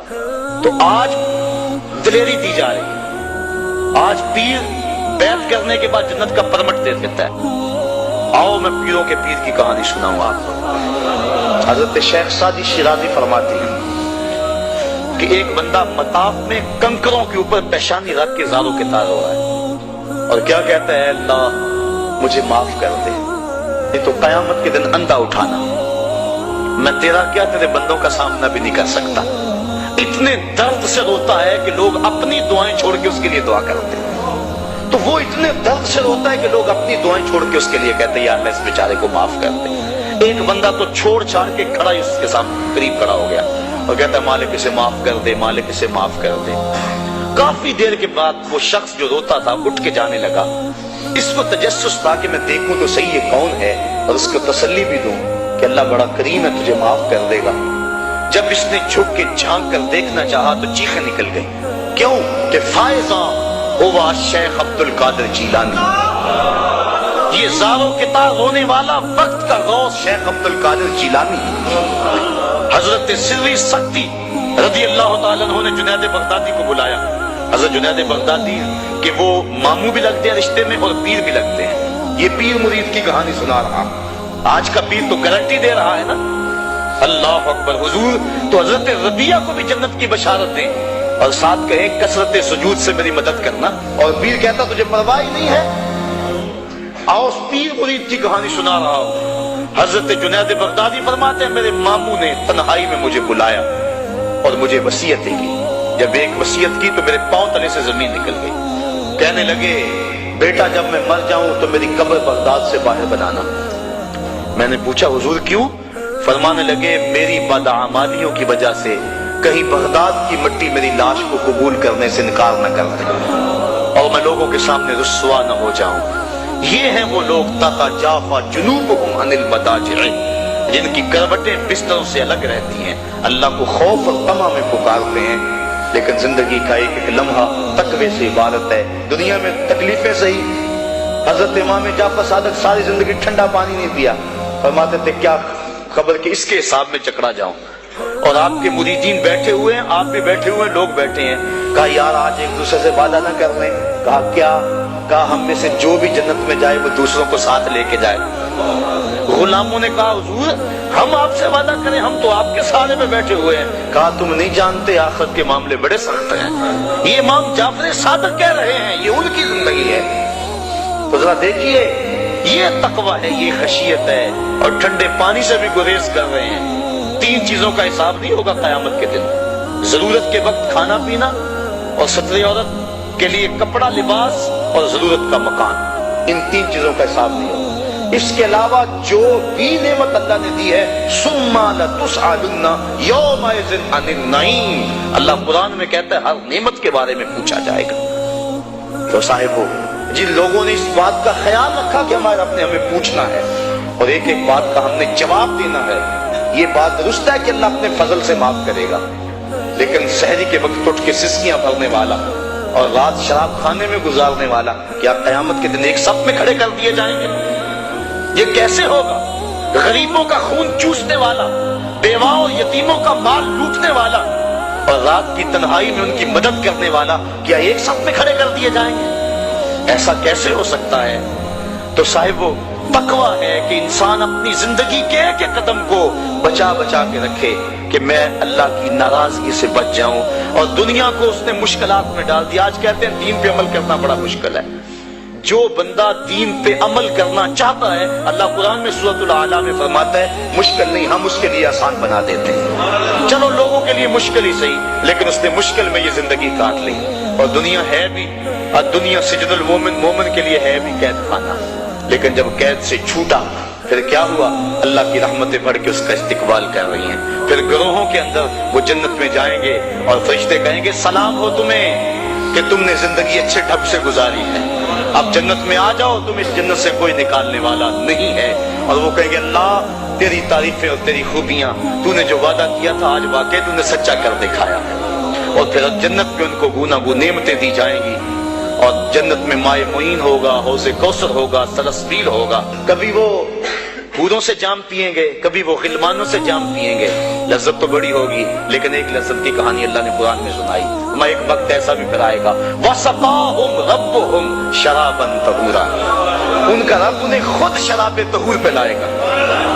تو آج دلیری دی جا رہی ہے، آج پیر بیعت کرنے کے بعد جنت کا پرمٹ دے دیتا ہے۔ آؤ میں پیروں کے پیر کی کہانی سناؤں آپ کو۔ حضرت شیخ سعدی شیرازی فرماتے ہیں کہ ایک بندہ مطاف میں کنکروں کے اوپر پیشانی رکھ کے زاروں کے تار ہو رہا ہے اور کیا کہتا ہے، اللہ مجھے معاف کر دے، یہ تو قیامت کے دن اندھا اٹھانا، میں تیرا کیا تیرے بندوں کا سامنا بھی نہیں کر سکتا۔ اتنے درد سے روتا ہے کہ لوگ اپنی دعائیں چھوڑ کے اس کے لیے دعا کرتے ہیں۔ تو وہ اتنے درد سے روتا ہے کہ لوگ اپنی دعائیں چھوڑ کے اس کے لیے کہتے ہیں یا اللہ اس بیچارے کو معاف کر دے۔ ایک بندہ تو چھوڑ چھاڑ کے کھڑا ہی اس کے سامنے قریب کھڑا ہو گیا اور کہتا ہے مالک اسے معاف کر دے، مالک اسے معاف کر دے۔ کافی دیر کے بعد وہ شخص جو روتا تھا اٹھ کے جانے لگا۔ اس کو تجسس تھا کہ میں دیکھوں تو صحیح یہ کون ہے اور اس کو تسلی بھی دوں کہ اللہ بڑا کریم ہے، تجھے معاف کر دے گا۔ جب اس نے جھک کے جھانک کر دیکھنا چاہا تو چیخیں نکل گئی، کیوں کہ فائزہ ہوا شیخ عبد القادر جیلانی، یہ زاروں کے تار رونے والا وقت کا غوث شیخ عبد القادر جیلانی۔ حضرت سری سکتی رضی اللہ تعالیٰ عنہ نے جنید بغدادی کو بلایا۔ حضرت جنید بغدادی کہ وہ ماموں بھی لگتے ہیں رشتے میں اور پیر بھی لگتے ہیں۔ یہ پیر مرید کی کہانی سنا رہا، آج کا پیر تو گارنٹی دے رہا ہے نا، اللہ اکبر حضور تو حضرت ربیہ کو بھی جنت کی بشارت دیں اور ساتھ کہیں کثرت سجود سے میری مدد کرنا، اور پیر کہتا تجھے پرواہ ہی نہیں ہے۔ آؤ پیر مرید کی کہانی سنا رہا ہوں۔ حضرت جنید بغدادی فرماتے ہیں میرے ماموں نے تنہائی میں مجھے بلایا اور مجھے وصیتیں کی۔ جب ایک وصیت کی تو میرے پاؤں تلے سے زمین نکل گئی۔ کہنے لگے بیٹا جب میں مر جاؤں تو میری قبر بغداد سے باہر بنانا۔ میں نے پوچھا حضور کیوں؟ فرمانے لگے میری بدعمالیوں کی وجہ سے کہیں بغداد کی مٹی میری لاش کو قبول کرنے سے انکار نہ کر دے اور میں لوگوں کے سامنے رسوا نہ ہو جاؤں۔ یہ ہیں وہ لوگ تتجافی جنوبہم عن المضاجع، جن کی کروٹیں بستروں سے الگ رہتی ہیں، اللہ کو خوف اور طمع میں پکارتے ہیں، لیکن زندگی کا ایک ایک لمحہ تقوی سے عبارت ہے۔ دنیا میں تکلیفیں سہی۔ حضرت امام جعفر صادق ساری زندگی ٹھنڈا پانی نہیں پیا، فرماتے تھے کیا خبر کہ اس کے حساب میں چکرا جاؤں۔ اور آپ کے مریدین بیٹھے ہوئے ہیں، آپ بھی بیٹھے ہوئے ہیں، لوگ بیٹھے ہیں۔ کہا یار آج ایک دوسرے سے وعدہ نہ کر لیں۔ کہا کیا؟ کہا ہم میں سے جو بھی جنت میں جائے وہ دوسروں کو ساتھ لے کے جائے۔ غلاموں نے کہا حضور ہم آپ سے وعدہ کریں، ہم تو آپ کے سارے میں بیٹھے ہوئے ہیں۔ کہا تم نہیں جانتے آخرت کے معاملے بڑے سخت ہیں، یہ امام جعفر صادق کہہ رہے ہیں، یہ ان کی زندگی ہے۔ تو ذرا دیکھیے یہ تقوی ہے، یہ خشیت ہے، اور ٹھنڈے پانی سے بھی گریز کر رہے ہیں۔ تین چیزوں کا حساب نہیں ہوگا قیامت کے دن، ضرورت کے وقت کھانا پینا، اور ستر عورت کے لیے کپڑا لباس، اور ضرورت کا مکان۔ ان تین چیزوں کا حساب نہیں ہوگا۔ اس کے علاوہ جو بھی نعمت اللہ نے دی ہے ثم لتسألن یومئذ عن النعیم، اللہ قرآن میں کہتا ہے ہر نعمت کے بارے میں پوچھا جائے گا۔ تو صاحبو جن لوگوں نے اس بات کا خیال رکھا کہ ہمارے اپنے ہمیں پوچھنا ہے اور ایک ایک بات کا ہم نے جواب دینا ہے، یہ بات درست ہے کہ اللہ اپنے فضل سے معاف کرے گا، لیکن سحری کے وقت اٹھ کے سسکیاں بھرنے والا اور رات شراب خانے میں گزارنے والا کیا قیامت کے دن ایک صف میں کھڑے کر دیے جائیں گے؟ یہ کیسے ہوگا؟ غریبوں کا خون چوسنے والا، بیواؤں اور یتیموں کا مال لوٹنے والا اور رات کی تنہائی میں ان کی مدد کرنے والا کیا ایک صف میں کھڑے کر دیے جائیں گے؟ ایسا کیسے ہو سکتا ہے؟ تو صاحبو تقویٰ ہے کہ انسان اپنی زندگی کے ایک ایک قدم کو بچا بچا کے رکھے کہ میں اللہ کی ناراضگی سے بچ جاؤں، اور دنیا کو اس نے مشکلات میں ڈال دیا۔ آج کہتے ہیں دین پہ عمل کرنا بڑا مشکل ہے۔ جو بندہ دین پہ عمل کرنا چاہتا ہے اللہ قرآن میں سورۃ الاعلیٰ میں فرماتا ہے مشکل نہیں، ہم اس کے لیے آسان بنا دیتے ہیں۔ چلو لوگوں کے لیے مشکل ہی صحیح، لیکن اس نے مشکل میں یہ زندگی کاٹ لی، اور دنیا ہے بھی، اور دنیا سجن المومن، مومن کے لیے ہے بھی قید خانہ، لیکن جب قید سے چھوٹا پھر کیا ہوا؟ اللہ کی رحمتیں بڑھ کے اس کا استقبال کر رہی ہیں۔ پھر گروہوں کے اندر وہ جنت میں جائیں گے اور فرشتے کہیں گے سلام ہو تمہیں کہ تم نے زندگی اچھے ڈھب سے گزاری ہے، اب جنت میں آ جاؤ، تم اس جنت سے کوئی نکالنے والا نہیں ہے۔ اور وہ کہیں گے اللہ تیری تعریفیں اور تیری خوبیاں، تو نے جو وعدہ کیا تھا آج واقعی تو نے سچا کر دکھایا ہے۔ اور پھر جنت میں ان کو گوناگو نعمتیں دی جائیں گی، اور جنت میں مائے معین ہوگا، حوض کوثر ہوگا، سلسبیل ہوگا۔ کبھی وہ حوروں سے جام پیئیں گے، کبھی وہ غلمانوں سے جام پیئیں گے، لذت تو بڑی ہوگی، لیکن ایک لذت کی کہانی اللہ نے قرآن میں سنائی، میں ایک وقت ایسا بھی پھر آئے گا وَسَقَاهُمْ رَبُّهُمْ شَرَابًا طَهُورًا، ان کا رب انہیں خود شراب طہور پلائے گا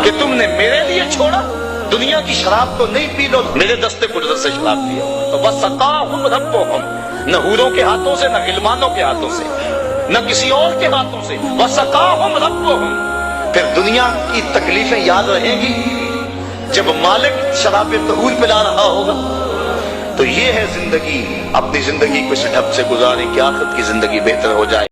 کہ تم نے میرے لیے چھوڑا، دنیا کی شراب تو نہیں پی لو، میرے دستے قدرت سے شراب پیا۔ تو وَسَقَاهُمْ رَبُّهُمْ، نہ حوروں کے ہاتھوں سے، نہ غلمانوں کے ہاتھوں سے، نہ کسی اور کے ہاتھوں سے، وَسَقَاهُمْ رَبُّهُمْ۔ پھر دنیا کی تکلیفیں یاد رہیں گی جب مالک شراب طہور پلا رہا ہوگا۔ تو یہ ہے زندگی، اپنی زندگی کو اس ڈھب سے گزاریں کہ آخرت کی زندگی بہتر ہو جائے۔